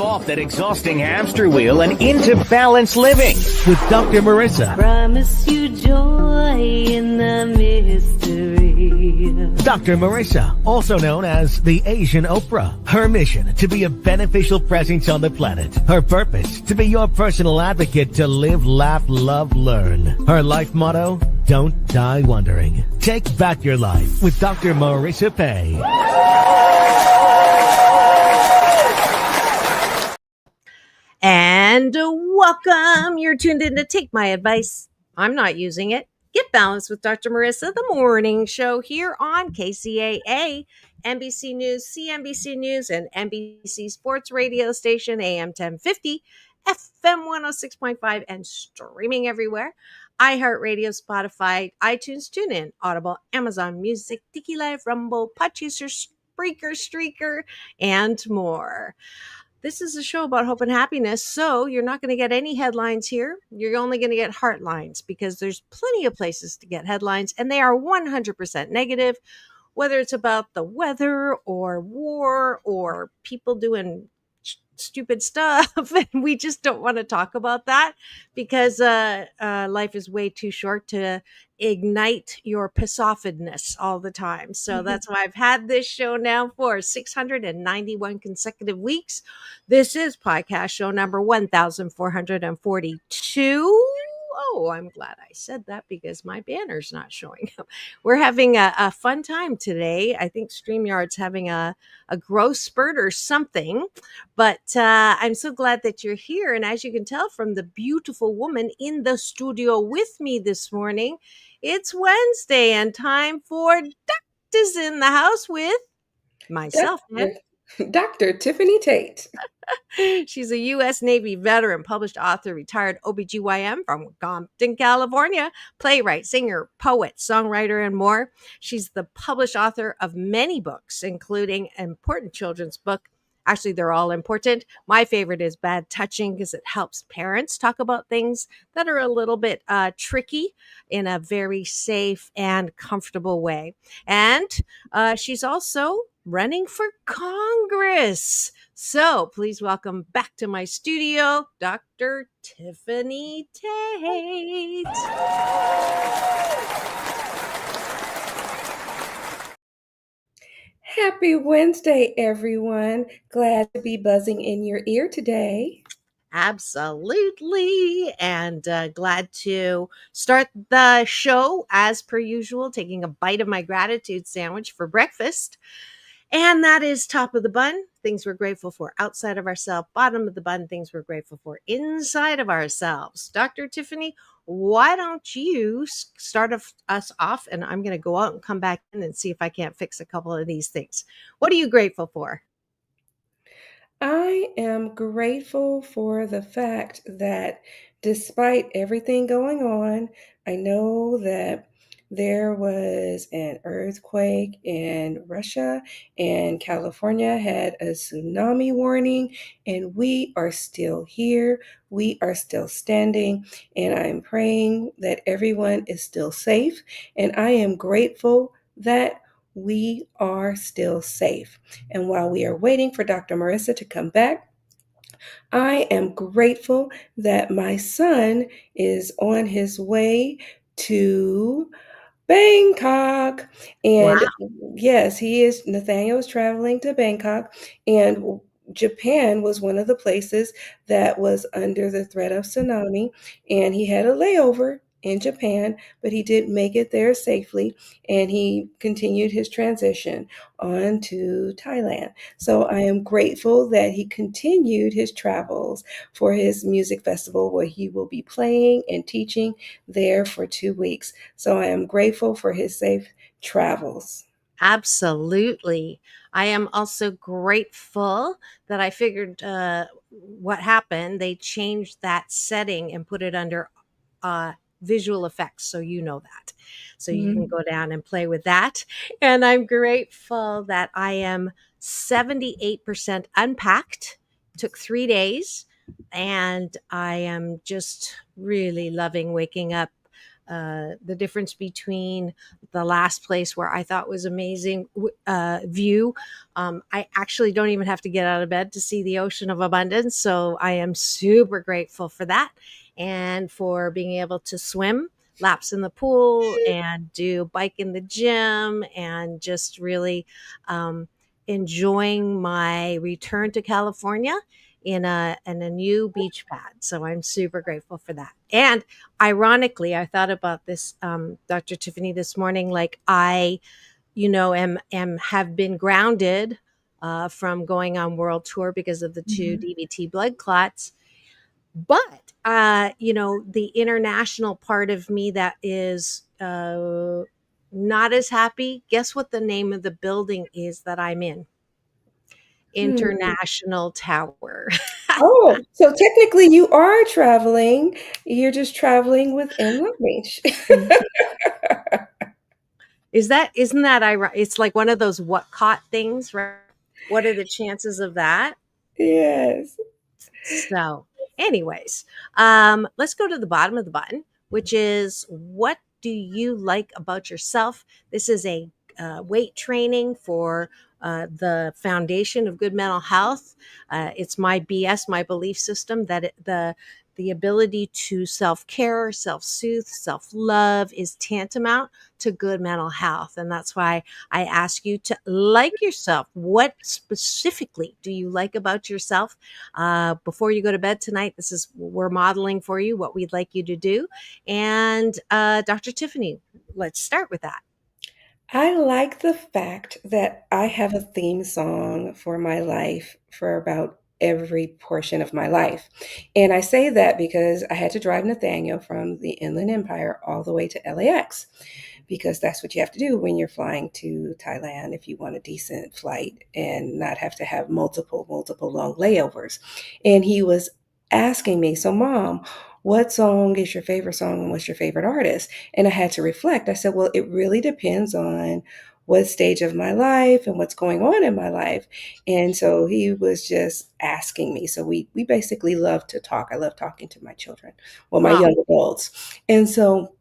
Get off that exhausting hamster wheel and into balanced living with Dr. Marissa. Promise you joy in the mystery. Dr. Marissa, also known as the Asian Oprah. Her mission, to be a beneficial presence on the planet. Her purpose, to be your personal advocate to live, laugh, love, learn. Her life motto, don't die wondering. Take back your life with Dr. Marissa Pay. And welcome. You're tuned in to Take My Advice. I'm not using it. Get Balanced with Dr. Marissa, the morning show here on KCAA, NBC News, CNBC News, and NBC Sports Radio Station, AM 1050, FM 106.5, and streaming everywhere. iHeartRadio, Spotify, iTunes, TuneIn, Audible, Amazon Music, Tiki Live, Rumble, Podchaser, Spreaker, Streaker, and more. This is a show about hope and happiness, so you're not going to get any headlines here. You're only going to get heartlines because there's plenty of places to get headlines, and they are 100% negative, whether it's about the weather or war or people doing stupid stuff. And we just don't want to talk about that because life is way too short to ignite your pissoffedness all the time. So that's why I've had this show now for 691 consecutive weeks. This is podcast show number 1442. Oh, I'm glad I said that because my banner's not showing up. We're having a fun time today. I think StreamYard's having a growth spurt or something, but I'm so glad that you're here. And as you can tell from the beautiful woman in the studio with me this morning, it's Wednesday and time for Doctors in the House with myself. Dr. Tiffanie Tate. She's a U.S. Navy veteran, published author, retired OBGyn from Compton, California, playwright, singer, poet, songwriter, and more. She's the published author of many books, including an important children's book. Actually, they're all important. My favorite is Bad Touching because it helps parents talk about things that are a little bit tricky in a very safe and comfortable way. And she's also running for Congress. So please welcome back to my studio, Dr. Tiffanie Tate. Happy Wednesday, everyone. Glad to be buzzing in your ear today. Absolutely. And glad to start the show as per usual, taking a bite of my gratitude sandwich for breakfast. And that is top of the bun, things we're grateful for outside of ourselves, bottom of the bun, things we're grateful for inside of ourselves. Dr. Tiffanie, why don't you start us off, and I'm going to go out and come back in and see if I can't fix a couple of these things. What are you grateful for? I am grateful for the fact that despite everything going on, I know that there was an earthquake in Russia, and California had a tsunami warning, and we are still here. We are still standing, and I'm praying that everyone is still safe, and I am grateful that we are still safe. And while we are waiting for Dr. Marissa to come back, I am grateful that my son is on his way to Bangkok. And yes, he is. Nathaniel is traveling to Bangkok, and Japan was one of the places that was under the threat of tsunami, and he had a layover in Japan, but he did make it there safely, and he continued his transition on to Thailand. So I am grateful that he continued his travels for his music festival, where he will be playing and teaching there for 2 weeks. So I am grateful for his safe travels. Absolutely. I am also grateful that I figured what happened. They changed that setting and put it under visual effects, so you know that. So you can go down and play with that. And I'm grateful that I am 78% unpacked. Took 3 days, and I am just really loving waking up the difference between the last place where I thought was amazing view. I actually don't even have to get out of bed to see the ocean of abundance. So I am super grateful for that, and for being able to swim laps in the pool and do bike in the gym, and just really enjoying my return to California in a new beach pad. So I'm super grateful for that. And ironically, I thought about this, Dr. Tiffanie, this morning. Like, I, am have been grounded from going on world tour because of the two DVT blood clots. But the international part of me that is not as happy. Guess what the name of the building is that I'm in? International Tower. Oh, so technically you are traveling. You're just traveling within reach. Isn't that ironic? It's like one of those what caught things, right? What are the chances of that? Yes. So, anyways, let's go to the bottom of the button, which is, what do you like about yourself? This is a weight training for the foundation of good mental health. It's my BS, my belief system that the ability to self-care, self-soothe, self-love is tantamount to good mental health. And that's why I ask you to like yourself. What specifically do you like about yourself? Before you go to bed tonight, we're modeling for you what we'd like you to do. And Dr. Tiffanie, let's start with that. I like the fact that I have a theme song for my life for about every portion of my life. And I say that because I had to drive Nathaniel from the Inland Empire all the way to LAX, because that's what you have to do when you're flying to Thailand if you want a decent flight and not have to have multiple long layovers. And he was asking me, so Mom, what song is your favorite song and what's your favorite artist? And I had to reflect. I said, well, it really depends on what stage of my life and what's going on in my life. And so he was just asking me. So we basically love to talk. I love talking to my children, well, my young adults. And so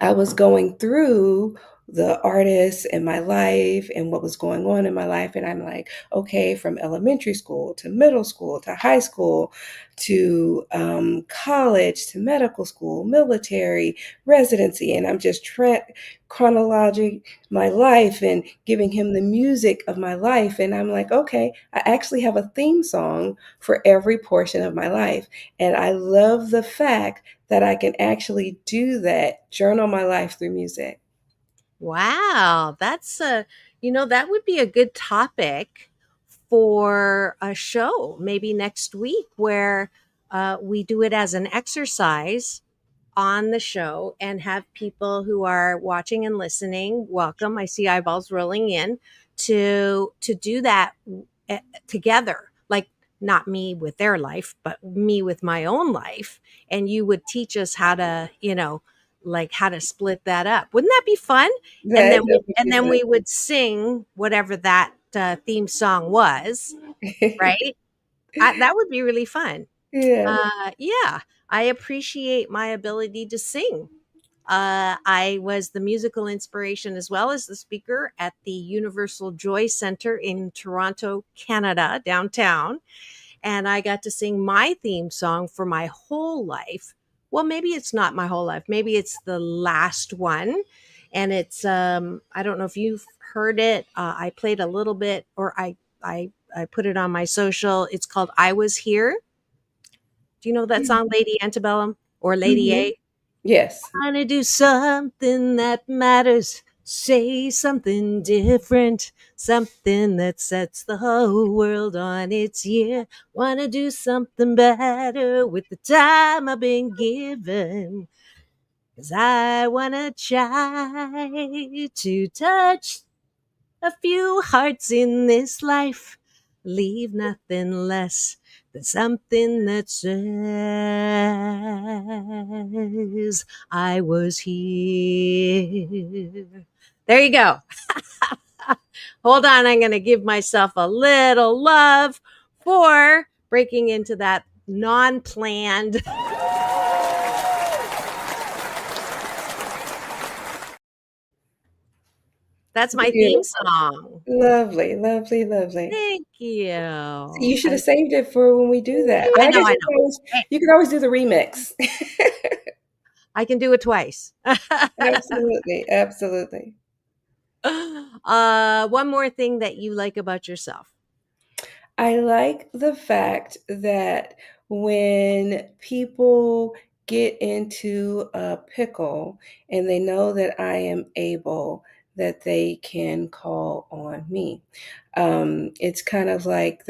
I was going through the artists in my life and what was going on in my life. And I'm like, okay, from elementary school to middle school to high school to college to medical school, military, residency. And I'm just chronologizing my life and giving him the music of my life. And I'm like, okay, I actually have a theme song for every portion of my life. And I love the fact that I can actually do that, journal my life through music. Wow, that's that would be a good topic for a show, maybe next week, where we do it as an exercise on the show and have people who are watching and listening. Welcome. I see eyeballs rolling in to do that together. Like, not me with their life, but me with my own life. And you would teach us how to, like how to split that up. Wouldn't that be fun? And That then we would sing whatever that theme song was, right? That would be really fun. Yeah. Yeah, I appreciate my ability to sing. I was the musical inspiration as well as the speaker at the Universal Joy Center in Toronto, Canada, downtown. And I got to sing my theme song for my whole life. Well, maybe it's not my whole life. Maybe it's the last one. And it's, I don't know if you've heard it. I played a little bit, or I put it on my social. It's called I Was Here. Do you know that song, Lady Antebellum or Lady Mhm. A? Yes. Trying to do something that matters. Say something different, something that sets the whole world on its ear. Wanna do something better with the time I've been given. 'Cause I wanna try to touch a few hearts in this life. Leave nothing less than something that says I was here. There you go. Hold on, I'm going to give myself a little love for breaking into that non-planned That's my theme Beautiful. song. Lovely, lovely, lovely. Thank you. So you should have saved it for when we do that. But I I know, guess I know. Hey, you could always do the remix. I can do it twice. Absolutely, absolutely. One more thing that you like about yourself. I like the fact that when people get into a pickle and they know that I am able, that they can call on me. It's kind of like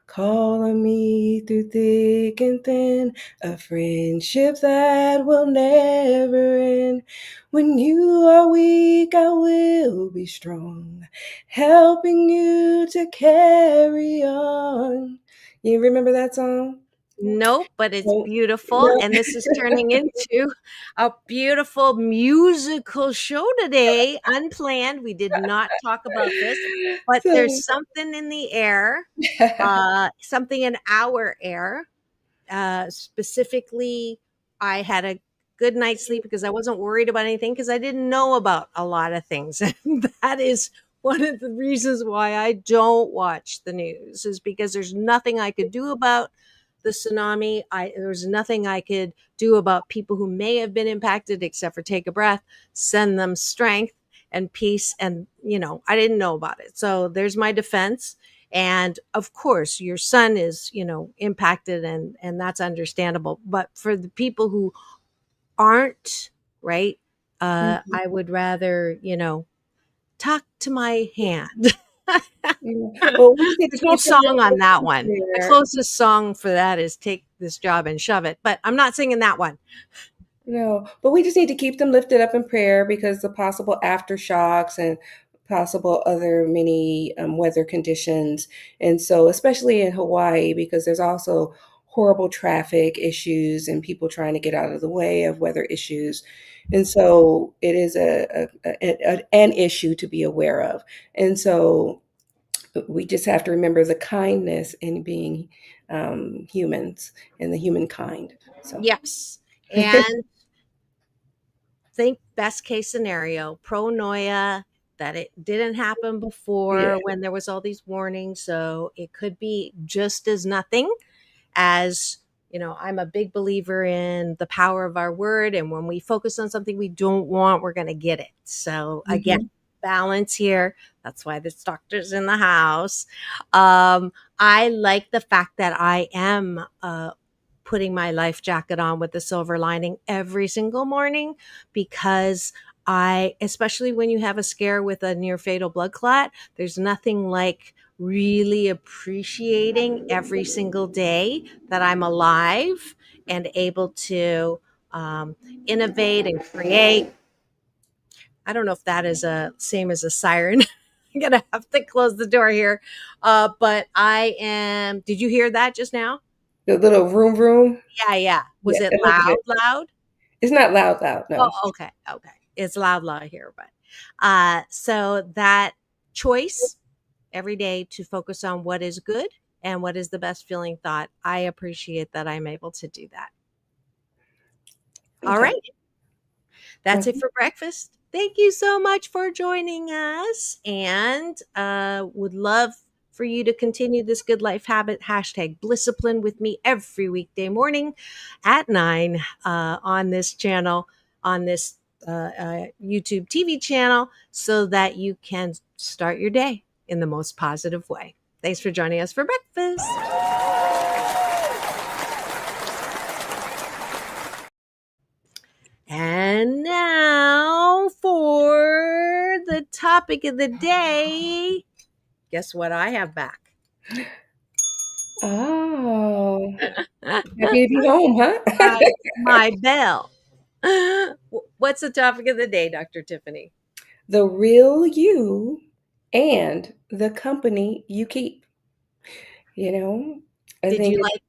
call on me through thick and thin, a friendship that will never end. When you are weak, I will be strong, helping you to carry on. You remember that song? Nope, but it's No. beautiful. No. And this is turning into a beautiful musical show today. Unplanned. We did not talk about this, but So there's something in the air, something in our air. Specifically, I had a good night's sleep because I wasn't worried about anything because I didn't know about a lot of things. And that is one of the reasons why I don't watch the news, is because there's nothing I could do about the tsunami. There's nothing I could do about people who may have been impacted except for take a breath, send them strength and peace. And, I didn't know about it. So there's my defense. And of course, your son is, impacted, and that's understandable. But for the people who aren't, right, Mhm. I would rather, talk to my hand. Yeah. Well, we just need to There's no keep them song on that one. The there. closest song for that is Take This Job and Shove It, but I'm not singing that one. No, but we just need to keep them lifted up in prayer because the possible aftershocks and possible other many weather conditions. And so, especially in Hawaii, because there's also horrible traffic issues and people trying to get out of the way of weather issues. And so, it is an issue to be aware of. And so, we just have to remember the kindness in being humans and the humankind. So. Yes. And think best case scenario, pronoia, that it didn't happen Yeah. before when there was all these warnings. So it could be just as nothing as, I'm a big believer in the power of our word. And when we focus on something we don't want, we're going to get it. So again, Mhm. balance here. That's why this doctor's in the house. I like the fact that I am putting my life jacket on with the silver lining every single morning, because especially when you have a scare with a near fatal blood clot, there's nothing like really appreciating every single day that I'm alive and able to innovate and create. I don't know if that is a same as a siren. I'm gonna have to close the door here. But I am. Did you hear that just now? The little vroom vroom. Yeah, yeah. Was Yeah, it that was loud, good. loud? It's not loud, loud, Oh, no. okay, okay. It's loud, loud here, but so that choice every day to focus on what is good and what is the best feeling thought. I appreciate that I'm able to do that. All Okay. right. That's it Mhm. for breakfast. Thank you so much for joining us, and would love for you to continue this good life habit hashtag Blisscipline with me every weekday morning at 9 on this channel, on this YouTube TV channel, so that you can start your day in the most positive way. Thanks for joining us for breakfast. And now for the topic of the day. Guess what I have back? Oh, happy to be home, huh? my bell. What's the topic of the day, Dr. Tiffany? The real you and the company you keep. You know, I Did think you like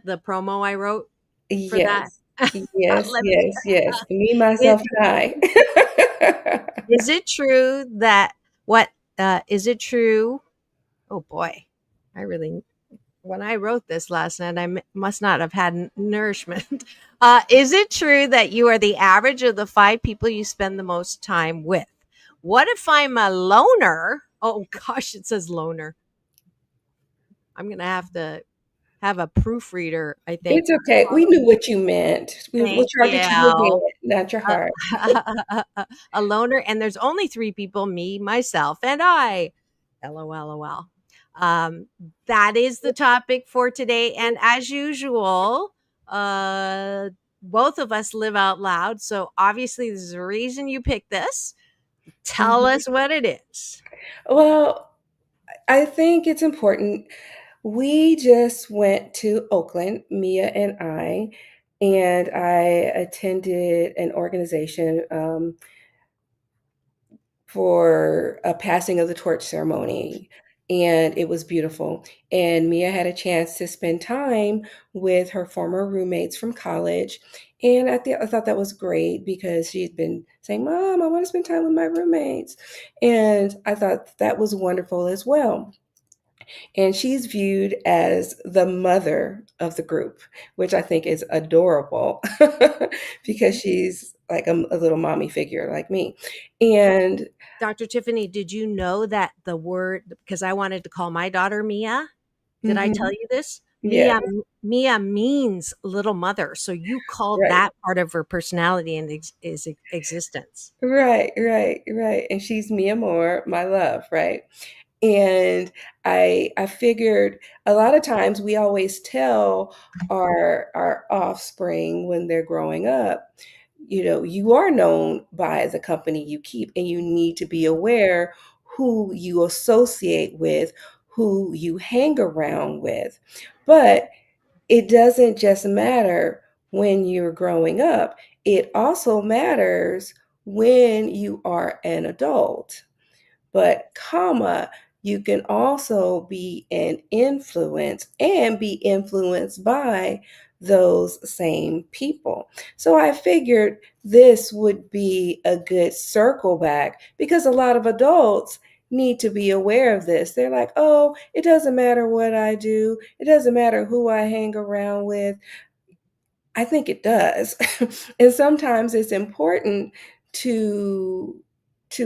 the promo I wrote for that? yes, yes, Let me, yes, yes. Me, myself, is, and I. is it true that what is it true? Oh boy, I really, when I wrote this last night, I must not have had nourishment. Is it true that you are the average of the 5 people you spend the most time with? What if I'm a loner? Oh gosh, it says loner. I'm going to have a proofreader, I think. It's okay. We knew what you meant. We'll Thank target your you. head, not your heart. A loner, and there's only three people, me, myself, and I. LOL. Um, that is the topic for today. And as usual, both of us live out loud. So obviously, there's a reason you picked this. Tell Mhm. us what it is. Well, I think it's important. We just went to Oakland, Mia and I attended an organization for a passing of the torch ceremony. And it was beautiful. And Mia had a chance to spend time with her former roommates from college. And I thought that was great because she'd been saying, Mom, I want to spend time with my roommates. And I thought that was wonderful as well. And she's viewed as the mother of the group, which I think is adorable because she's like a little mommy figure like me. And Dr. Tiffany, did you know that the word, because I wanted to call my daughter Mia? Did I tell mhm, you this? yeah, Mia means little mother. So you called right. that part of her personality and existence. Right. And she's Mia Moore, my love, right? And I figured a lot of times we always tell our offspring when they're growing up, you are known by the company you keep, and you need to be aware who you associate with, who you hang around with. But it doesn't just matter when you're growing up, it also matters when you are an adult. But, you can also be an influence and be influenced by those same people. So I figured this would be a good circle back because a lot of adults need to be aware of this. They're like, oh, it doesn't matter what I do, it doesn't matter who I hang around with. I think it does. And sometimes it's important to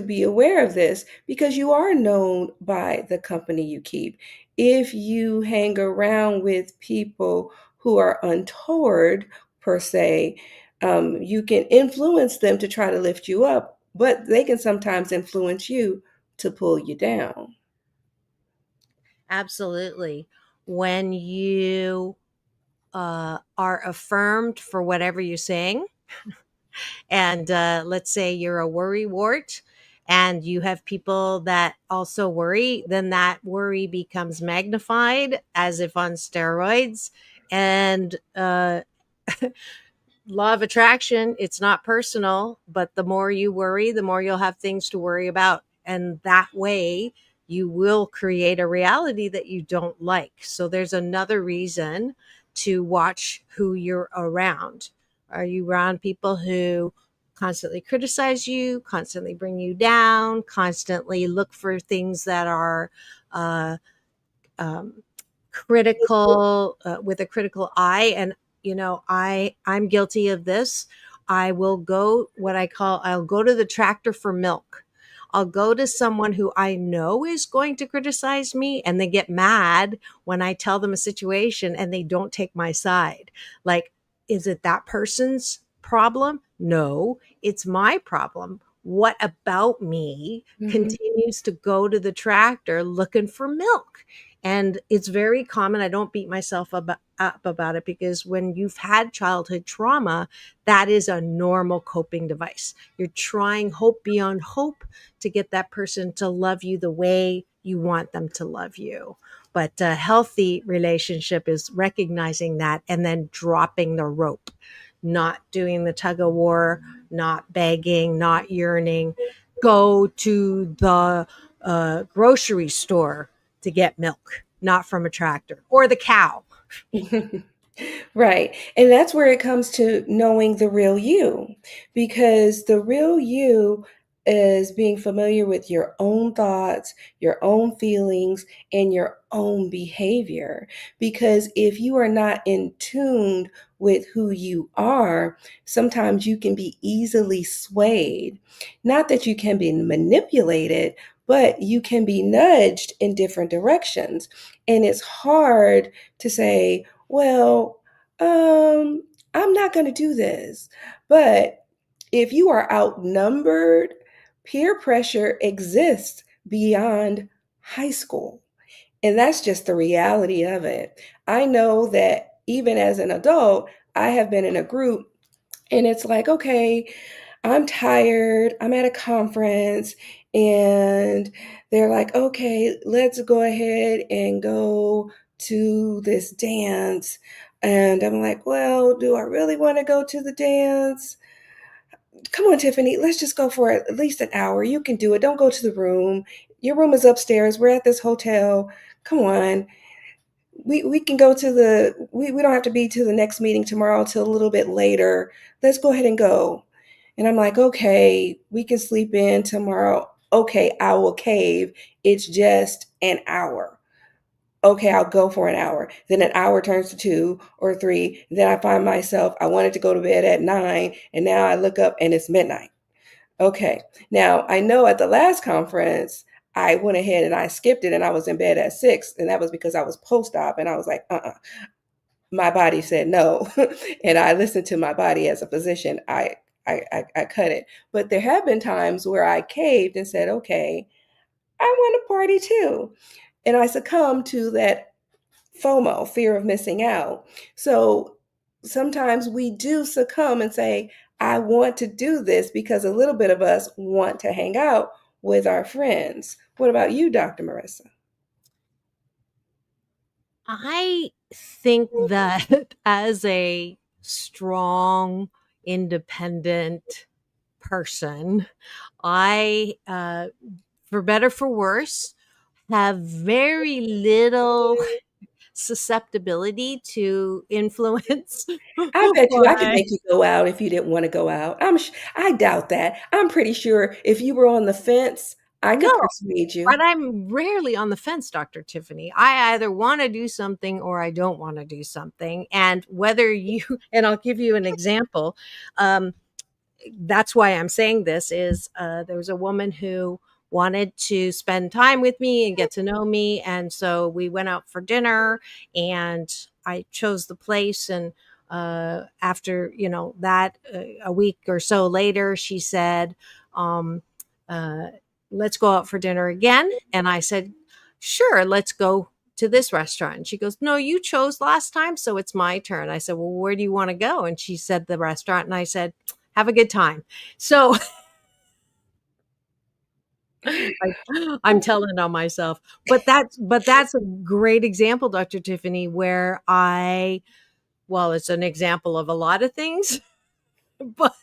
be aware of this because you are known by the company you keep. If you hang around with people who are untoward per se, you can influence them to try to lift you up, but they can sometimes influence you to pull you down. Absolutely. When you are affirmed for whatever you're saying, and let's say you're a worry wart and you have people that also worry, then that worry becomes magnified as if on steroids. And law of attraction, it's not personal, but the more you worry, the more you'll have things to worry about. And that way, you will create a reality that you don't like. So there's another reason to watch who you're around. Are you around people who constantly criticize you, constantly bring you down, constantly look for things that are uh, um, critical, with a critical eye? And I'm guilty of this. I will go, I'll go to the tractor for milk. I'll go to someone who I know is going to criticize me, and they get mad when I tell them a situation and they don't take my side. Like, is it that person's problem? No, it's my problem. What about me Mhm. continues to go to the tractor looking for milk? And it's very common. I don't beat myself up about it because when you've had childhood trauma, that is a normal coping device. You're trying hope beyond hope to get that person to love you the way you want them to love you. But a healthy relationship is recognizing that and then dropping the rope, not doing the tug of war, not begging, not yearning. Go to the grocery store to get milk, not from a tractor or the cow. Right. And that's where it comes to knowing the real you, because the real you is being familiar with your own thoughts, your own feelings, and your own behavior. Because if you are not in tune with who you are, sometimes you can be easily swayed. Not that you can be manipulated, but you can be nudged in different directions. And it's hard to say, well, I'm not going to do this. But if you are outnumbered, peer pressure exists beyond high school. And that's just the reality of it. I know that even as an adult, I have been in a group and it's like, okay, I'm tired, I'm at a conference, and they're like, okay, let's go ahead and go to this dance. And I'm like, well, do I really want to go to the dance? Come on, Tiffany, let's just go for at least an hour. You can do it. Don't go to the room. Your room is upstairs. We're at this hotel. Come on. We can go to we don't have to be to the next meeting tomorrow till a little bit later. Let's go ahead and go. And I'm like, okay, we can sleep in tomorrow. Okay, I will cave. It's just an hour. Okay, I'll go for an hour. Then an hour turns to 2 or 3. Then I find myself, I wanted to go to bed at 9, and now I look up and it's midnight. Okay, now I know at the last conference, I went ahead and I skipped it and I was in bed at 6. And that was because I was post-op and I was like, my body said no. And I listened to my body as a physician. I cut it. But there have been times where I caved and said, okay, I want to party too. And I succumbed to that FOMO, fear of missing out. So sometimes we do succumb and say, I want to do this because a little bit of us want to hang out with our friends. What about you, Dr. Marissa? I think that as a strong, independent person, I, for better for worse, have very little susceptibility to influence I bet you I could by make you go out if you didn't want to go out. I doubt that. I'm pretty sure if you were on the fence, I could no, persuade but you. I'm rarely on the fence, Dr. Tiffany. I either want to do something or I don't want to do something. And whether you, and I'll give you an example. Um, that's why I'm saying this is there was a woman who wanted to spend time with me and get to know me. And so we went out for dinner and I chose the place. And after, that a week or so later, she said, um, uh, let's go out for dinner again. And I said, sure, let's go to this restaurant. And she goes, no, you chose last time, so it's my turn. I said, well, where do you want to go? And she said the restaurant. And I said, have a good time. So I'm telling on myself, but that's a great example, Dr. Tiffany, where well, it's an example of a lot of things, but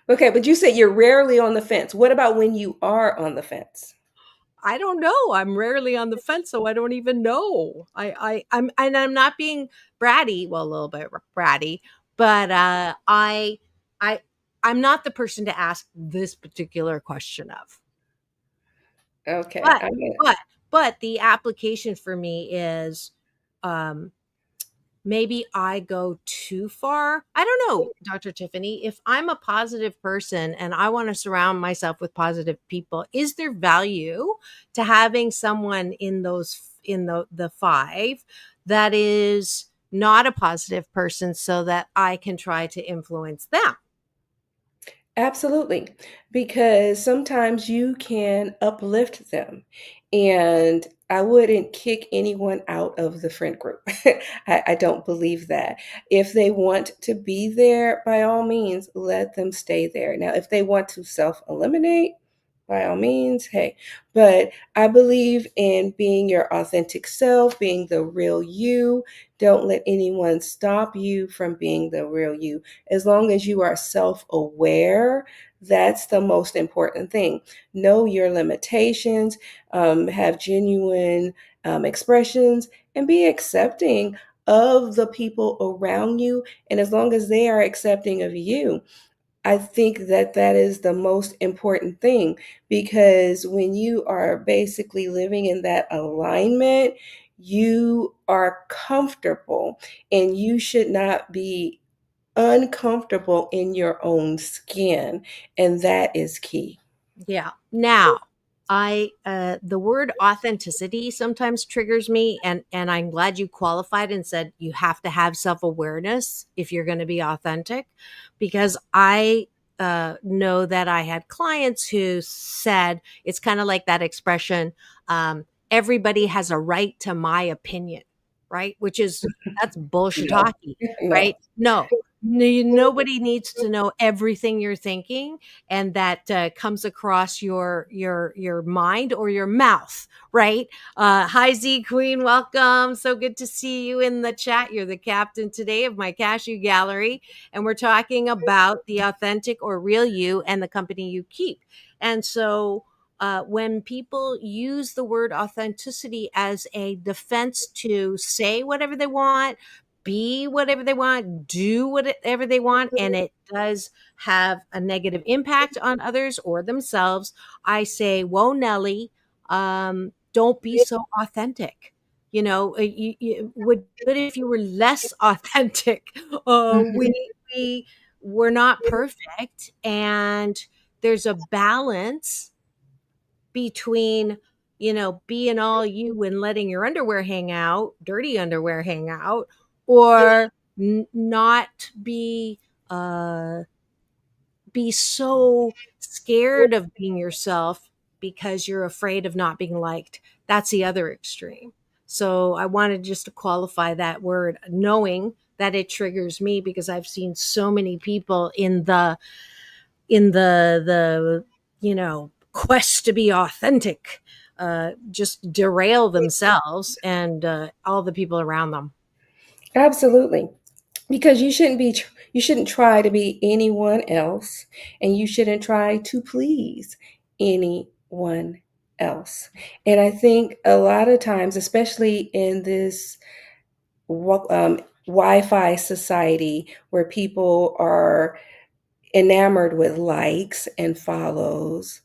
Okay, but you said you're rarely on the fence. What about when you are on the fence? I don't know. I'm rarely on the fence, so I don't even know. I'm not being bratty. Well, a little bit bratty, but I I'm not the person to ask this particular question of. Okay, But I get it. but but the application for me is um maybe I go too far. I don't know, Dr. Tiffany. If I'm a positive person and I want to surround myself with positive people, is there value to having someone in the five that is not a positive person so that I can try to influence them? Absolutely, because sometimes you can uplift them. And I wouldn't kick anyone out of the friend group. I don't believe that. If they want to be there, by all means, let them stay there. Now, if they want to self eliminate, by all means, hey. But I believe in being your authentic self, being the real you. Don't let anyone stop you from being the real you. As long as you are self aware, that's the most important thing. Know your limitations, have genuine expressions, and be accepting of the people around you. And as long as they are accepting of you, I think that that is the most important thing, because when you are basically living in that alignment, you are comfortable, and you should not be uncomfortable in your own skin. And that is key. Yeah. Now, the word authenticity sometimes triggers me, and I'm glad you qualified and said you have to have self-awareness if you're going to be authentic, because I know that I had clients who said it's kind of like that expression, everybody has a right to my opinion, right? Which is that's bullshit No, talkie, no. right? No. Nobody needs to know everything you're thinking and that comes across your mind or your mouth, right? Hi Z Queen, welcome. So good to see you in the chat. You're the captain today of my cashew gallery, and we're talking about the authentic or real you and the company you keep. And so when people use the word authenticity as a defense to say whatever they want, be whatever they want, do whatever they want, and it does have a negative impact on others or themselves, I say, whoa, Nelly, don't be so authentic. You would good if you were less authentic. Mhm. We we're not perfect, and there's a balance between being all you and letting your underwear hang out, dirty underwear hang out, or not uh be so scared of being yourself because you're afraid of not being liked. That's the other extreme. So I wanted just to qualify that word, knowing that it triggers me because I've seen so many people in the quest to be authentic just derail themselves and all the people around them. Absolutely. Because you shouldn't try to be anyone else, and you shouldn't try to please anyone else. And I think a lot of times, especially in this Wi-Fi society where people are enamored with likes and follows,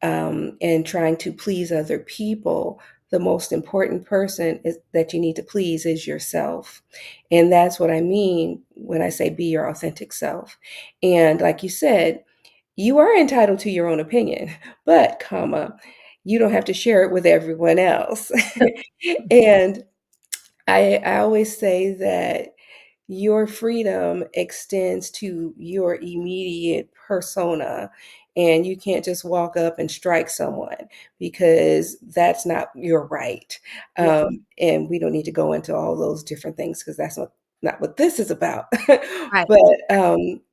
and trying to please other people, the most important person is that you need to please is yourself. And that's what I mean when I say be your authentic self. And like you said, you are entitled to your own opinion, but you don't have to share it with everyone else. And I always say that your freedom extends to your immediate persona, and you can't just walk up and strike someone, because that's not your right. Yeah. And we don't need to go into all those different things, because that's not what this is about. Right. But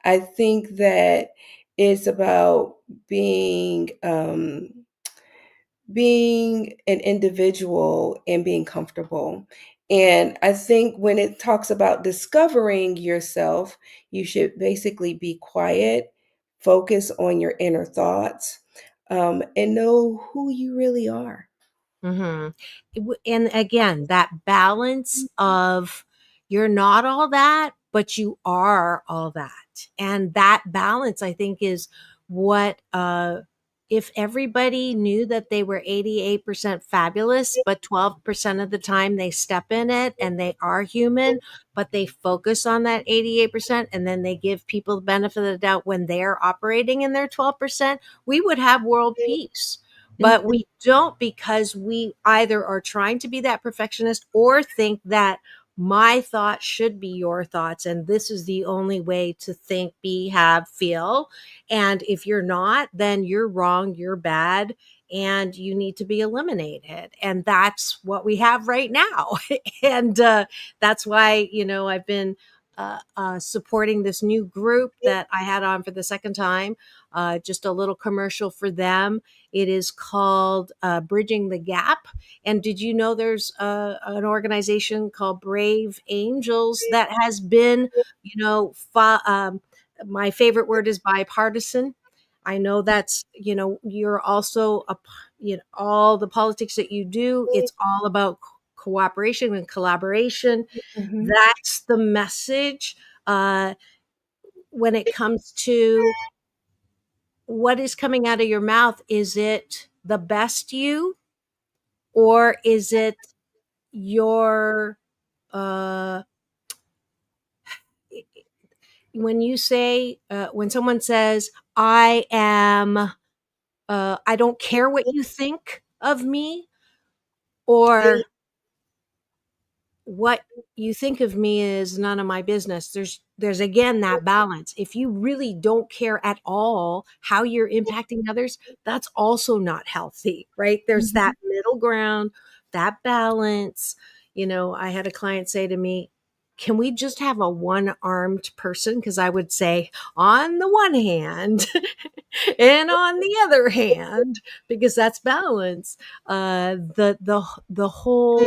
I think that it's about being an individual and being comfortable. And I think when it talks about discovering yourself, you should basically be quiet, focus on your inner thoughts, and know who you really are. hmm And again, that balance of you're not all that, but you are all that. And that balance, I think, is what, if everybody knew that they were 88% fabulous, but 12% of the time they step in it and they are human, but they focus on that 88% and then they give people the benefit of the doubt when they're operating in their 12%, we would have world peace. But Mhm. we don't, because we either are trying to be that perfectionist or think that my thoughts should be your thoughts. And this is the only way to think, be, have, feel. And if you're not, then you're wrong, you're bad, and you need to be eliminated. And that's what we have right now. And that's why, I've been supporting this new group that I had on for the second time. Just a little commercial for them. It is called Bridging the Gap. And did you know there's an organization called Brave Angels that has been, my favorite word is bipartisan. I know that's, you're also, all the politics that you do, it's all about cooperation and collaboration. Mhm. That's the message. Uh, when it comes to what is coming out of your mouth, is it the best you, or is it your uh when you say when someone says I don't care what you think of me, or what you think of me is none of my business. There's again that balance. If you really don't care at all how you're impacting others, that's also not healthy, right? There's that middle ground, that balance. I had a client say to me, can we just have a one-armed person? Because I would say, on the one hand, and on the other hand, because that's balance. The whole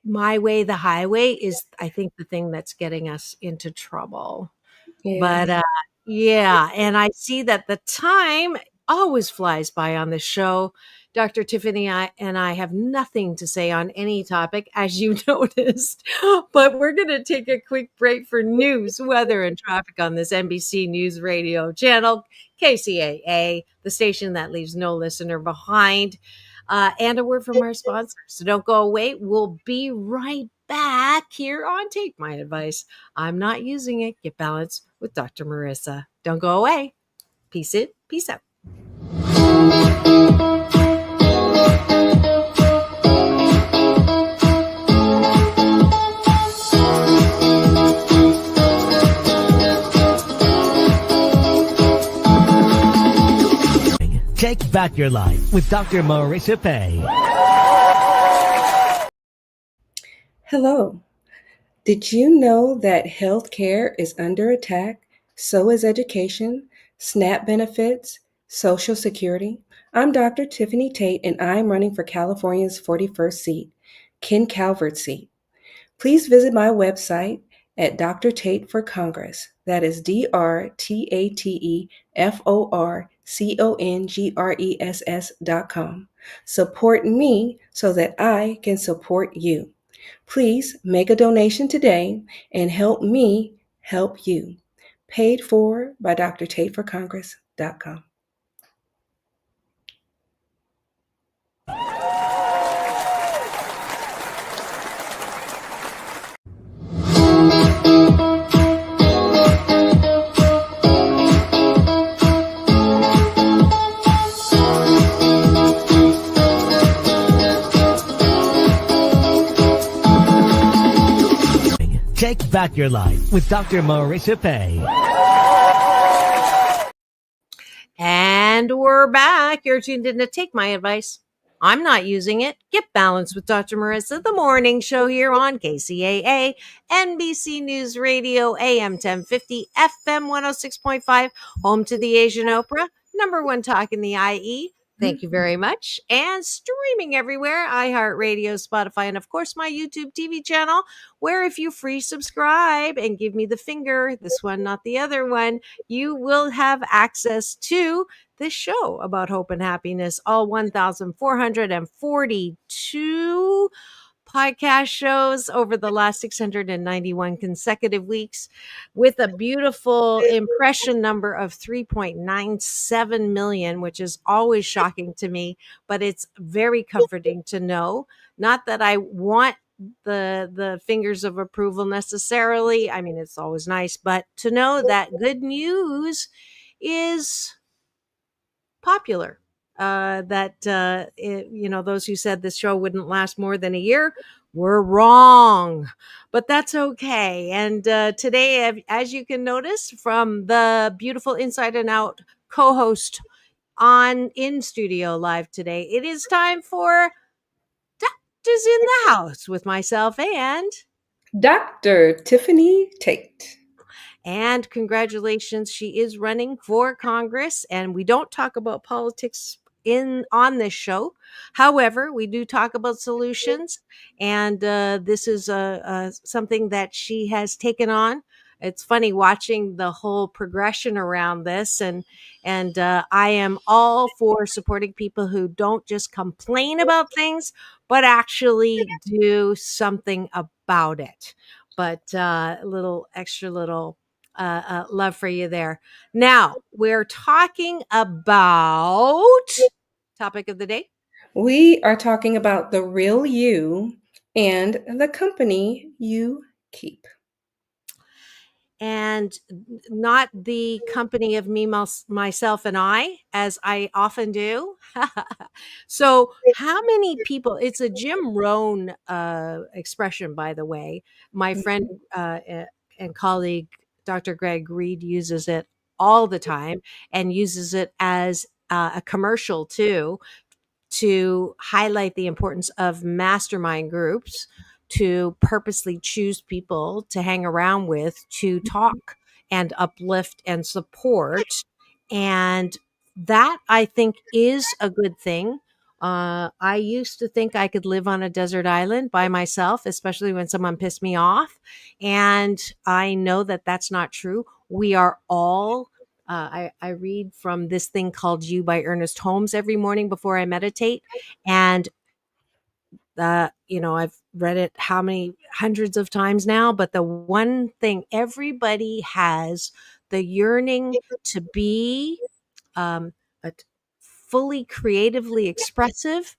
my way, the highway is, I think, the thing that's getting us into trouble. Yeah. But yeah, and I see that the time always flies by on this show. Dr. Tiffany and I have nothing to say on any topic, as you noticed. But we're going to take a quick break for news, weather, and traffic on this NBC News Radio channel, KCAA, the station that leaves no listener behind. And a word from our sponsors. So don't go away. We'll be right back here on Take My Advice. I'm not using it. Get balanced with Dr. Marissa. Don't go away. Peace out. Take back your life with Dr. Marissa Pay. Hello. Did you know that healthcare is under attack? So is education, SNAP benefits, Social Security. I'm Dr. Tiffanie Tate, and I'm running for California's 41st seat, Ken Calvert's seat. Please visit my website at Dr. Tate for Congress. That is DrTateForCongress.com. Support me so that I can support you. Please make a donation today and help me help you. Paid for by DrTateForCongress.com. Take back your life with Dr. Marissa Pay. And we're back. You're tuned in to Take My Advice. I'm not using it. Get balanced with Dr. Marissa, the morning show here on KCAA, NBC News Radio, AM 1050, FM 106.5, home to the Asian Oprah, number one talk in the IE. Thank you very much. And streaming everywhere, iHeartRadio, Spotify, and of course my YouTube TV channel, where if you free subscribe and give me the finger, this one, not the other one, you will have access to this show about hope and happiness, all 1,442 podcast shows over the last 691 consecutive weeks, with a beautiful impression number of 3.97 million, which is always shocking to me, but it's very comforting to know. Not that I want the fingers of approval necessarily. I mean, it's always nice, but to know that good news is popular. Those who said this show wouldn't last more than a year were wrong, but that's okay. And today, as you can notice from the beautiful Inside and Out co-host on in studio live today, it is time for Doctors in the House with myself and Dr. Tiffanie Tate. And congratulations, she is running for Congress, and we don't talk about politics on this show. However, we do talk about solutions, and this is something that she has taken on. It's funny watching the whole progression around this, and I am all for supporting people who don't just complain about things, but actually do something about it. But little love for you there. Now we're talking about topic of the day. We are talking about the real you and the company you keep. And not the company of me, myself, and I, as I often do. So, how many people? It's a Jim Rohn expression, by the way. My friend and colleague, Dr. Greg Reed, uses it all the time and uses it as a commercial too, to highlight the importance of mastermind groups, to purposely choose people to hang around with, to talk and uplift and support. And that, I think, is a good thing. I used to think I could live on a desert island by myself, especially when someone pissed me off. And I know that that's not true. We are all I read from this thing called You by Ernest Holmes every morning before I meditate. And I've read it how many hundreds of times now, but the one thing everybody has, the yearning to be um, a fully creatively expressive,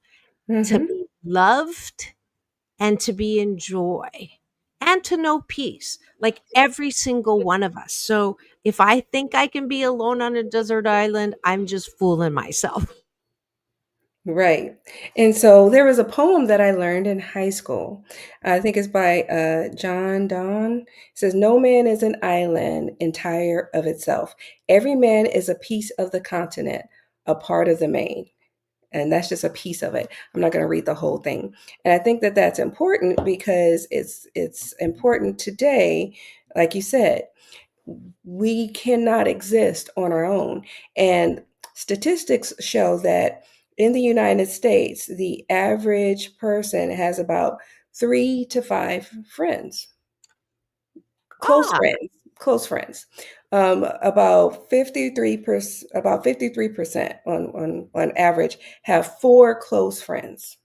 to Mm-hmm. be loved, and to be in joy and to know peace, like every single one of us. So if I think I can be alone on a desert island, I'm just fooling myself. Right. And so there was a poem that I learned in high school. I think it's by John Donne. It says, "No man is an island entire of itself. Every man is a piece of the continent, a part of the main." And that's just a piece of it. I'm not going to read the whole thing. And I think that that's important because it's important today, like you said, we cannot exist on our own. And statistics show that in the United States, the average person has about 3 to 5 friends, close Ah, friends, close friends. About 53% on average have 4 close friends.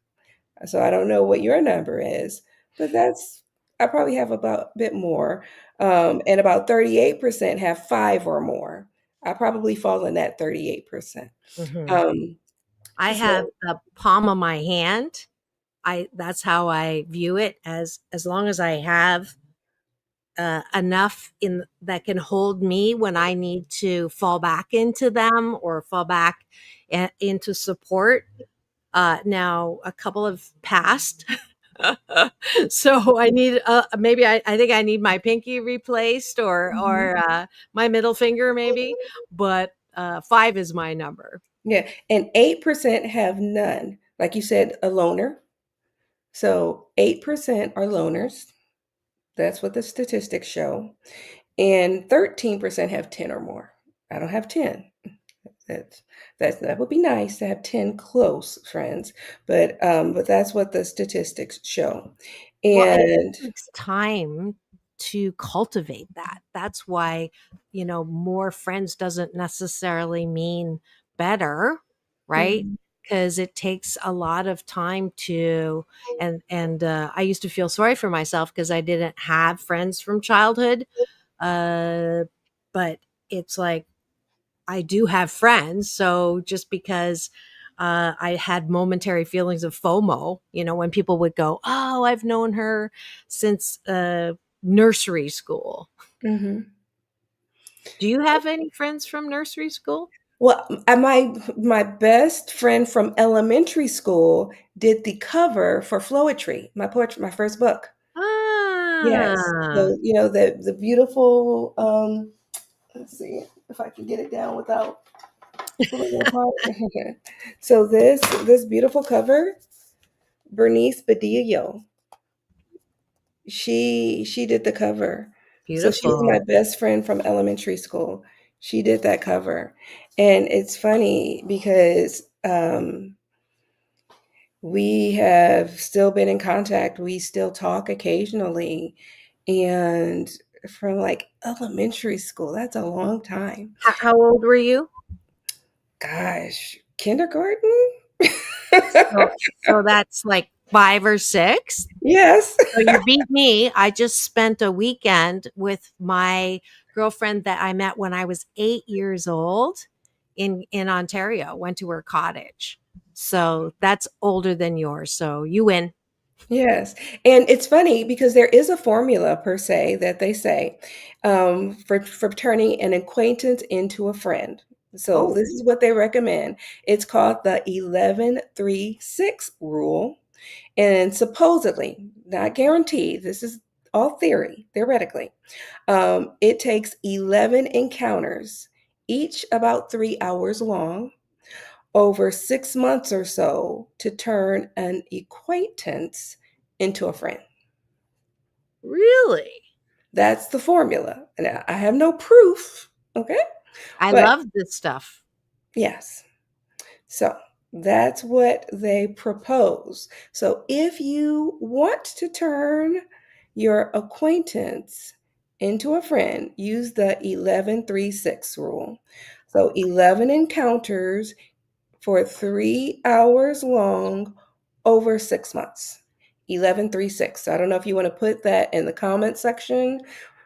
So I don't know what your number is, but I probably have about a bit more. And about 38% have 5 or more. I probably fall in that 38%. mhm. Um, I have so, the palm of my hand. That's how I view it, as long as I have enough in that can hold me when I need to fall back into them or fall back into support. Now a couple have passed. So I need maybe I think I need my pinky replaced, or mhm. my middle finger maybe, but 5 is my number. Yeah, and 8% have none. Like you said, a loner. So 8% are loners. That's what the statistics show. And 13% have 10 or more. I don't have 10. That's that would be nice to have 10 close friends, but that's what the statistics show. Well, and And it takes time to cultivate that. That's why, more friends doesn't necessarily mean better, right? Mhm, Because it takes a lot of time to, and I used to feel sorry for myself because I didn't have friends from childhood. Uh, but it's like I do have friends. So just because I had momentary feelings of FOMO, when people would go, "Oh, I've known her since nursery school." mhm. Do you have any friends from nursery school? Well, my best friend from elementary school did the cover for Floetry, my first book. Yes. Ah, So, the beautiful, let's see if I can get it down without pulling it apart. So this beautiful cover, Bernice Badillo, she did the cover. So she's my beautiful. best friend from elementary school. She did that cover. And it's funny because we have still been in contact. We still talk occasionally. And from like elementary school, that's a long time. How old were you? Gosh, kindergarten? So that's like 5 or 6? Yes. So you beat me. I just spent a weekend with my girlfriend that I met when I was 8 years old in Ontario. Went to her cottage. So that's older than yours. So you win. Yes. And it's funny because there is a formula per se that they say for turning an acquaintance into a friend. So Oh, this is what they recommend. It's called the 11-3-6 rule. And supposedly, not guaranteed, this is all theory, theoretically, it takes 11 encounters, each about 3 hours long, over 6 months or so to turn an acquaintance into a friend. really? That's the formula. And I have no proof, okay? I But love this stuff. yes. So that's what they propose. So if you want to turn your acquaintance into a friend, use the 11-3-6 rule. So 11 encounters for 3 hours long over 6 months. 11-3-6. So I don't know if you want to put that in the comment section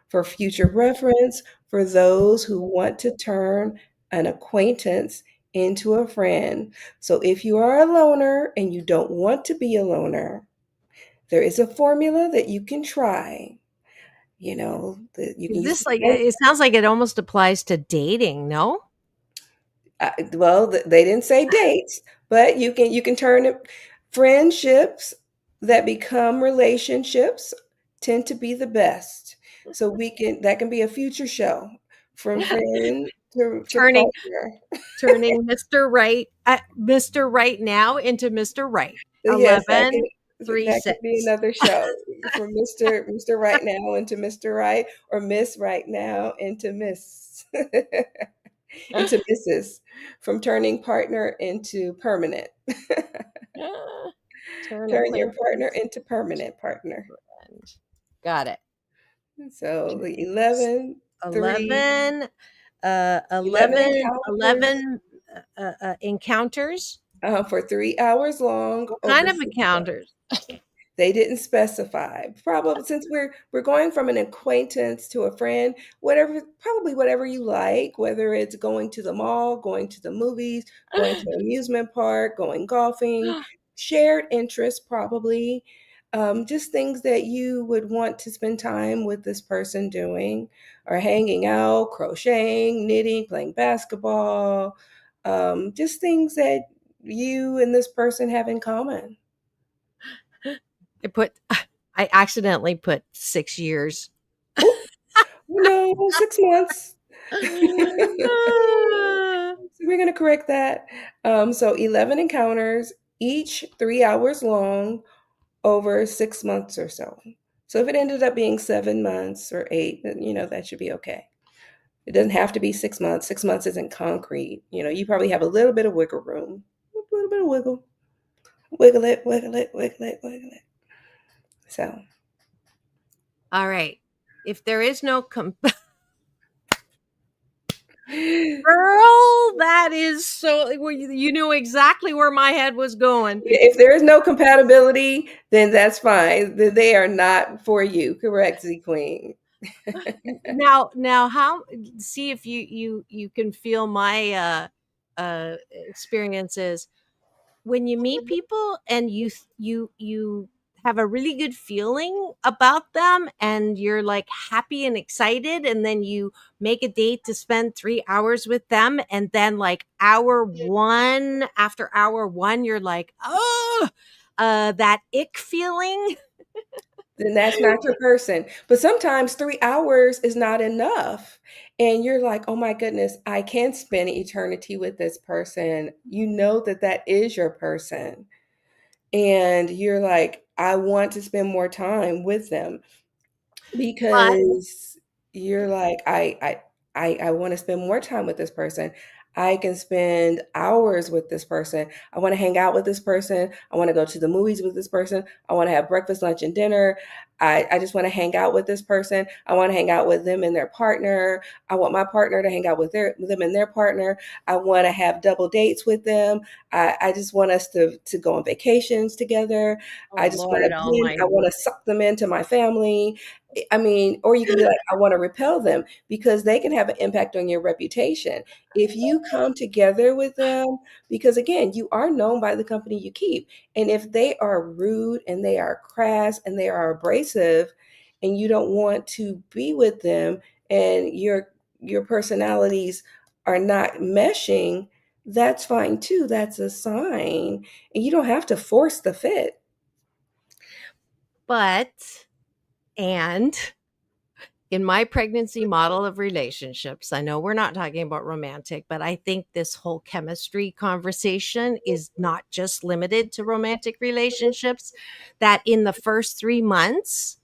for future reference for those who want to turn an acquaintance into a friend. So if you are a loner and you don't want to be a loner, there is a formula that you can try. That you can Is use. this like it sounds like it almost applies to dating, no? Well, they didn't say dates, but you can turn it friendships that become relationships tend to be the best. So that can be a future show from friend to turning partner. turning Mr. Right now into Mr. Right. So yes, 11 3 that could be 6. another show from Mr. Right Now into Mr. Right, or Miss Right Now into Miss into Mrs. From turning partner into permanent. Turn Turn your partner acquaintance into permanent partner. friend. Got it. So the 11, 3, 11 11 11 encounters 11 encounters. for 3 hours long What over kind of 6 months. encounters? They didn't specify. Probably since we're going from an acquaintance to a friend, probably whatever you like, whether it's going to the mall, going to the movies, going to an amusement park, going golfing, shared interests probably. Just things that you would want to spend time with this person doing, or hanging out, crocheting, knitting, playing basketball, just things that you and this person have in common. I accidentally put 6 years. Oh, no, 6 months. So we're going to correct that. So 11 encounters, each 3 hours long, over 6 months or so. So if it ended up being 7 months or eight, then that should be okay. It doesn't have to be 6 months. 6 months isn't concrete. You probably have a little bit of wiggle room, a little bit of wiggle, wiggle it, wiggle it, wiggle it, wiggle it. So All right. If there is no girl, that is so you knew exactly where my head was going. if there is no compatibility, then that's fine. Then they are not for you. Correct, Z Queen. Now how see if you can feel my experiences when you meet people and you have a really good feeling about them and you're like happy and excited, and then you make a date to spend 3 hours with them, and then like after hour 1 you're like, oh, that ick feeling. Then that's not your person. But sometimes 3 hours is not enough. And you're like, oh my goodness, I can spend eternity with this person. You know that is your person. And you're like, I want to spend more time with them But because you're like, I want to spend more time with this person. I can spend hours with this person. I want to hang out with this person. I want to go to the movies with this person. I want to have breakfast, lunch, and dinner. I just want to hang out with this person. I want to hang out with them and their partner. I want my partner to hang out with them and their partner. I want to have double dates with them. I just want us to go on vacations together. Oh, I just want Lord I Almighty. want to suck them into my family. I mean, or you can be like, I want to repel them, because they can have an impact on your reputation. If you come together with them, because again, you are known by the company you keep. And if they are rude and they are crass and they are abrasive, and you don't want to be with them, and your personalities are not meshing, that's fine too. That's a sign. And you don't have to force the fit. But, and in my pregnancy model of relationships, I know we're not talking about romantic, but I think this whole chemistry conversation is not just limited to romantic relationships, that in the first 3 months,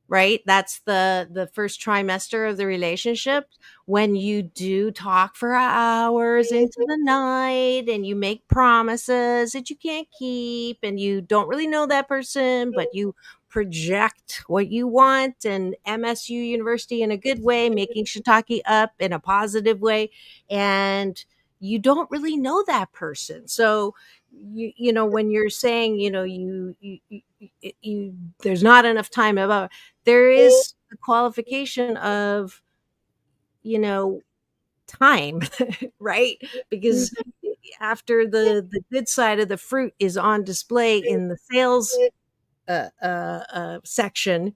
right? That's the first trimester of the relationship, when you do talk for hours into the night and you make promises that you can't keep, and you don't really know that person, but you project what you want, and MSU University in a good way, making shiitake up in a positive way, and you don't really know that person. So you know, when you're saying, you know, you there's not enough time about, there is the qualification of, you know, time, right? Because Mhm. after the good side of the fruit is on display in the sales section,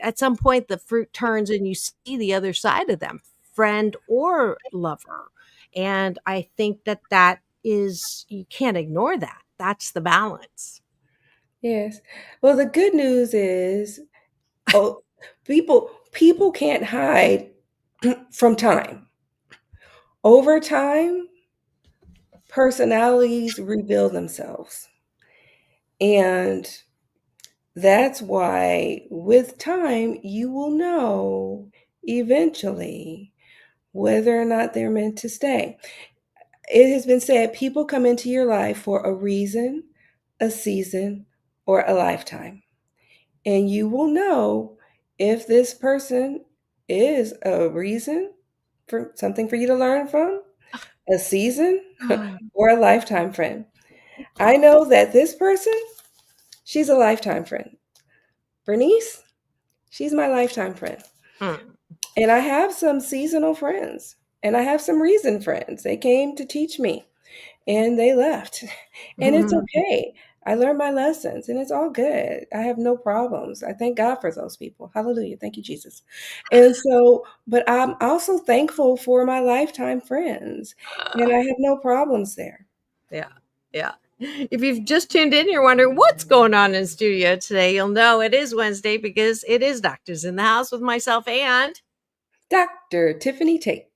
at some point the fruit turns and you see the other side of them, friend or lover. And I think that that is, you can't ignore that. That's the balance. Yes. Well, the good news is, oh, people can't hide from time. Over time, personalities reveal themselves. And that's why with time, you will know eventually whether or not they're meant to stay. It has been said people come into your life for a reason, a season, or a lifetime. And you will know if this person is a reason for something for you to learn from, a season, or a lifetime friend. I know that this person, she's a lifetime friend. Bernice, she's my lifetime friend. Mm. And I have some seasonal friends, and I have some reason friends. They came to teach me and they left. And it's okay. I learned my lessons and it's all good. I have no problems. I thank God for those people. Hallelujah. Thank you, Jesus. And so, but I'm also thankful for my lifetime friends, and I have no problems there. Yeah. Yeah. If you've just tuned in, you're wondering what's going on in studio today, you'll know it is Wednesday because it is Doctors in the House with myself Dr. Tiffany Tate.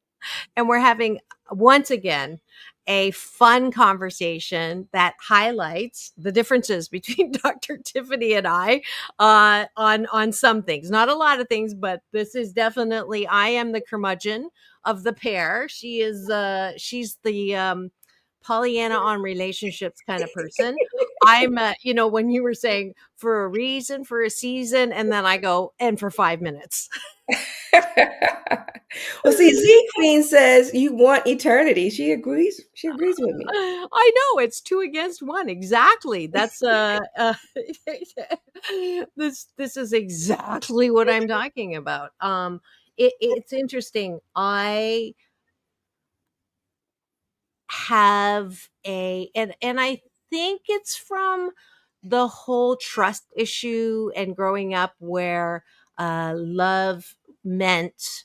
and we're having once again a fun conversation that highlights the differences between Dr. Tiffany and I on some things, not a lot of things, but this is definitely, I am the curmudgeon of the pair. She is she's the Pollyanna on relationships kind of person. I'm you know, when you were saying for a reason, for a season, and then I go, and for 5 minutes. Well, see, Z Queen says you want eternity. She agrees. She agrees with me. I know, it's 2 against 1, exactly. That's, this is exactly what I'm talking about. It's interesting. I have and I think it's from the whole trust issue and growing up where love meant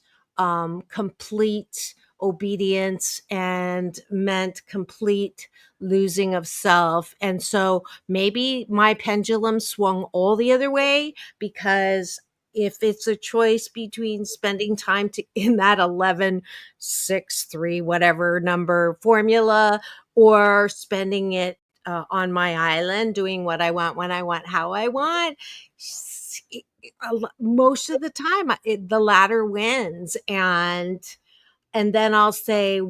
complete obedience and meant complete losing of self. And so maybe my pendulum swung all the other way, because if it's a choice between spending time in that 11, 6, 3, whatever number formula, or spending it on my island doing what I want, when I want, how I want, most of the time the latter wins. And then I'll say,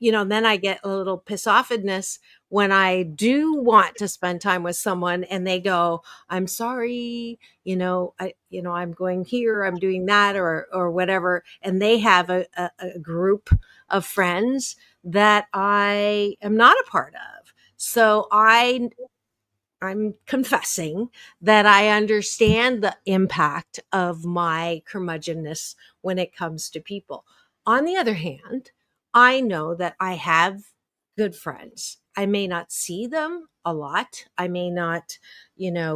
then I get a little piss offedness when I do want to spend time with someone and they go, I'm sorry, I'm going here, I'm doing that, or whatever. And they have a group of friends that I am not a part of. So I'm confessing that I understand the impact of my curmudgeonness when it comes to people. On the other hand, I know that I have good friends. I may not see them a lot. I may not,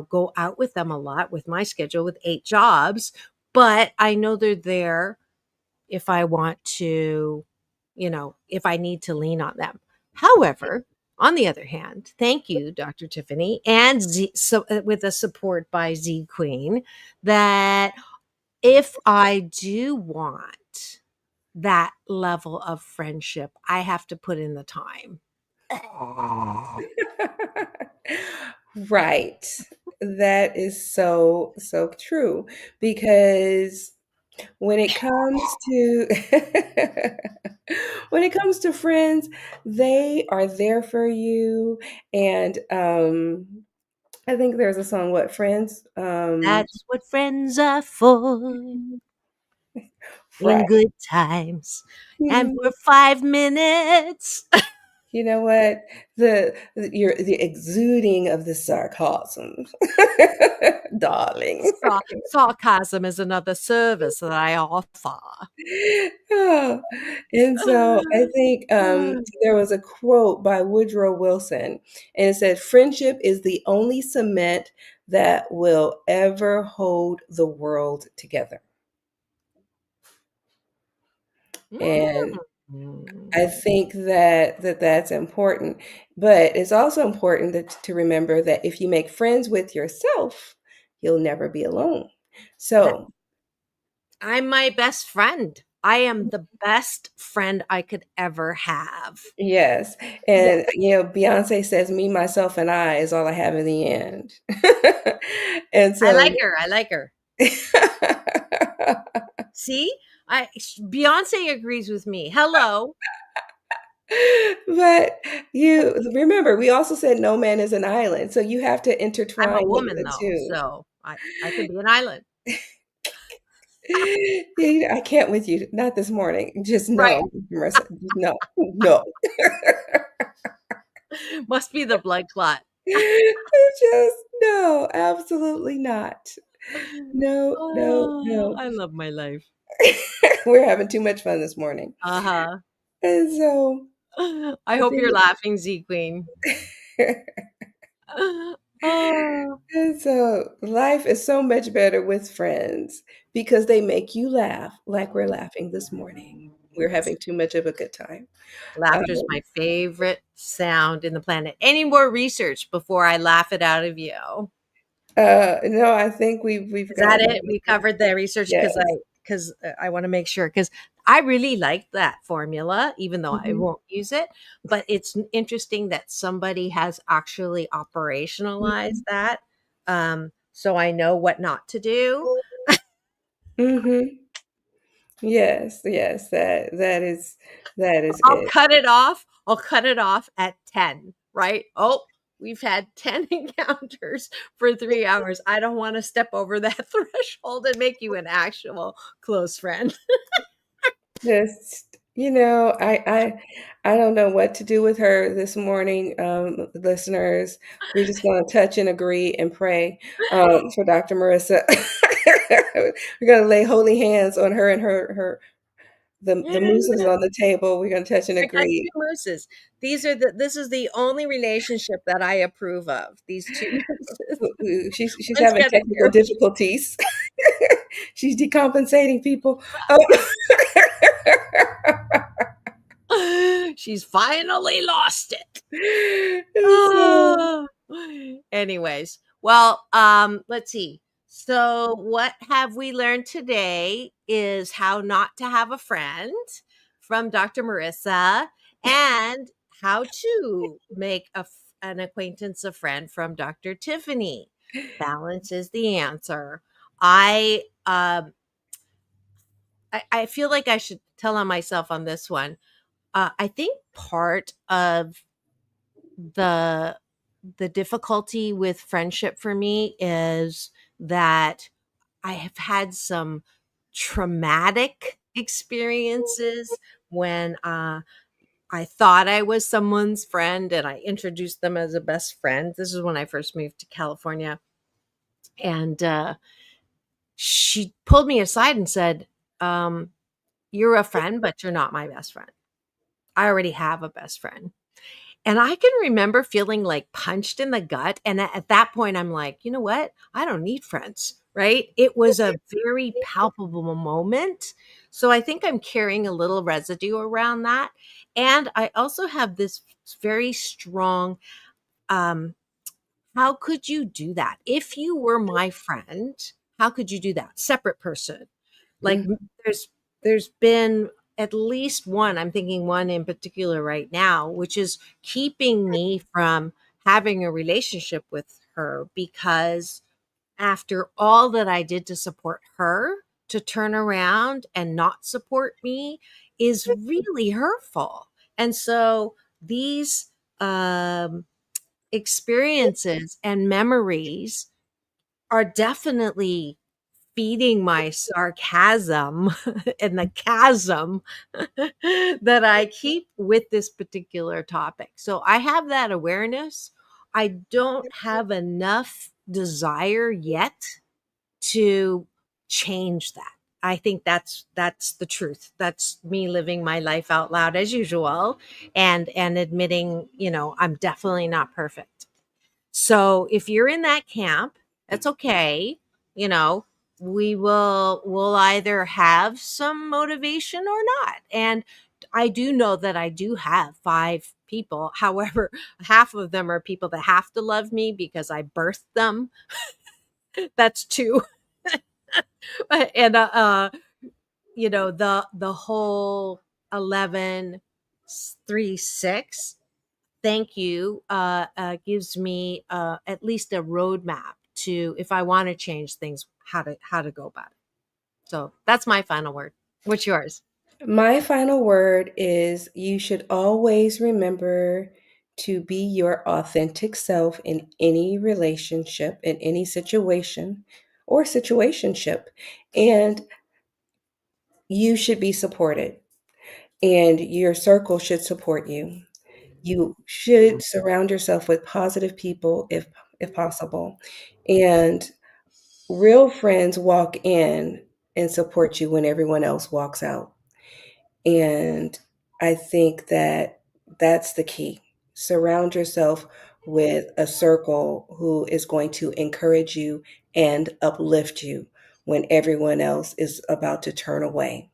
go out with them a lot with my schedule with 8 jobs, but I know they're there if I want to, if I need to lean on them. However, on the other hand, thank you, Dr. Tiffanie, and with the support by Z Queen, that if I do want that level of friendship, I have to put in the time. Right. That is so, so true. Because when it comes to when it comes to friends, they are there for you. And I think there's a song, What Friends? That's what friends are for, in Right. good times and Mhm. for 5 minutes. You know what? The exuding of the sarcasm, darling. Sarcasm is another service that I offer. Oh, and so I think Mm. there was a quote by Woodrow Wilson, and it said, "Friendship is the only cement that will ever hold the world together." And I Mm. think that that's important, but it's also important to remember that if you make friends with yourself, you'll never be alone. That So, I'm my best friend. I am the best friend I could ever have. yes, Yeah, and, Beyoncé says, "Me, myself, and I is all I have in the end." And I so like her. I like her. See, Beyonce agrees with me. Hello, but you remember, we also said no man is an island, so you have to I'm a intertwine woman the though, 2. so I could be an island, Yeah, I can't with you, not this morning. Just right? no, Marissa, no, no. Must be the blood clot. Just no, absolutely not. No, no, Oh, no. I love my life. We're having too much fun this morning. Uh huh. And so I I hope you're think laughing, Z Queen. Oh, and so life is so much better with friends because they make you laugh like we're laughing this morning. We're having too much of a good time. laughter's Um, my favorite sound in the planet. Any more research before I laugh it out of you? no, I think we've Is got that it. it? We covered the research Yes. because I want to make sure because I really like that formula, even though I Mhm. won't use it. But it's interesting that somebody has actually operationalized Mhm. that, so I know what not to do. Mhm. Yes, yes, that is I'll it. cut it off. I'll cut it off at 10, right? Oh, we've had 10 encounters for 3 hours. I don't want to step over that threshold and make you an actual close friend. Just, I don't know what to do with her this morning, listeners. We're just going to touch and agree and pray for Dr. Marissa. We're going to lay holy hands on her and the mooses on the table. We're going to touch and I got agree. 2 mooses. This is the only relationship that I approve of. These 2 mooses. She's One's having gonna technical difficulties. She's decompensating people. Oh. She's finally lost it. And so, Oh. Anyways, well, let's see. So, what have we learned today is how not to have a friend from Dr. Marissa and how to make an acquaintance, a friend from Dr. Tiffanie. Balance is the answer. I um I feel like I should tell on myself on this one. I think part of the difficulty with friendship for me is that I have had some traumatic experiences when I thought I was someone's friend and I introduced them as a best friend. This is when I first moved to California. And she pulled me aside and said, "You're a friend, but you're not my best friend. I already have a best friend." And I can remember feeling like punched in the gut. And at that point, I'm like, you know what? I don't need friends, right? It was a very palpable moment. So I think I'm carrying a little residue around that. And I also have this very strong, um, how could you do that? If you were my friend, how could you do that? Separate person. Like Mm. there's been at least one, I'm thinking one in particular right now, which is keeping me from having a relationship with her because after all that I did to support her, to turn around and not support me is really hurtful. And so these experiences and memories are definitely feeding my sarcasm and the chasm that I keep with this particular topic. So I have that awareness. I don't have enough desire yet to change that. I think that's the truth. That's me living my life out loud as usual and admitting, I'm definitely not perfect. So if you're in that camp, that's okay. You know, we'll either have some motivation or not. And I do know that I do have 5 people. However, half of them are people that have to love me because I birthed them. That's 2. And the whole 11 3 6, thank you, gives me at least a roadmap to, if I want to change things, how to go about it. So that's my final word. What's yours? My final word is you should always remember to be your authentic self in any relationship, in any situation or situationship. And you should be supported, and your circle should support you. You should surround yourself with positive people if possible. And real friends walk in and support you when everyone else walks out. And I think that that's the key. Surround yourself with a circle who is going to encourage you and uplift you when everyone else is about to turn away.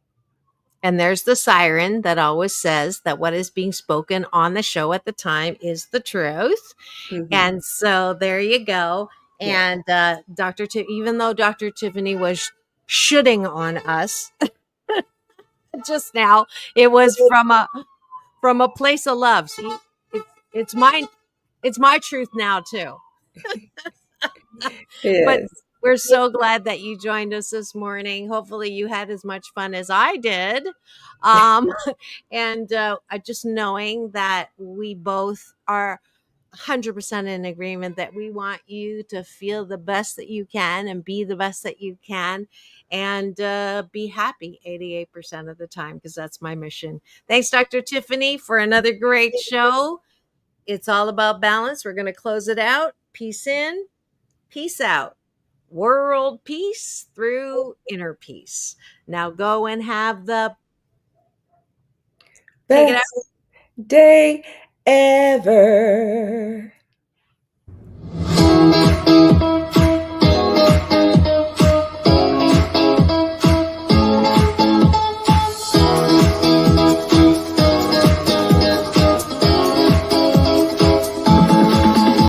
And there's the siren that always says that what is being spoken on the show at the time is the truth. Mhm. And so there you go. Yeah. And even though Dr. Tiffany was shooting on us just now, it was from a place of love. See, it's it's mine. It's my truth now too. But Yes. we're so glad that you joined us this morning. Hopefully, you had as much fun as I did. Um, and just knowing that we both are 100% in agreement that we want you to feel the best that you can and be the best that you can and be happy 88% of the time, because that's my mission. Thanks, Dr. Tiffany, for another great show. It's all about balance. We're going to close it out. Peace in, peace out. World peace through inner peace. Now go and have the take it out. Best day ever.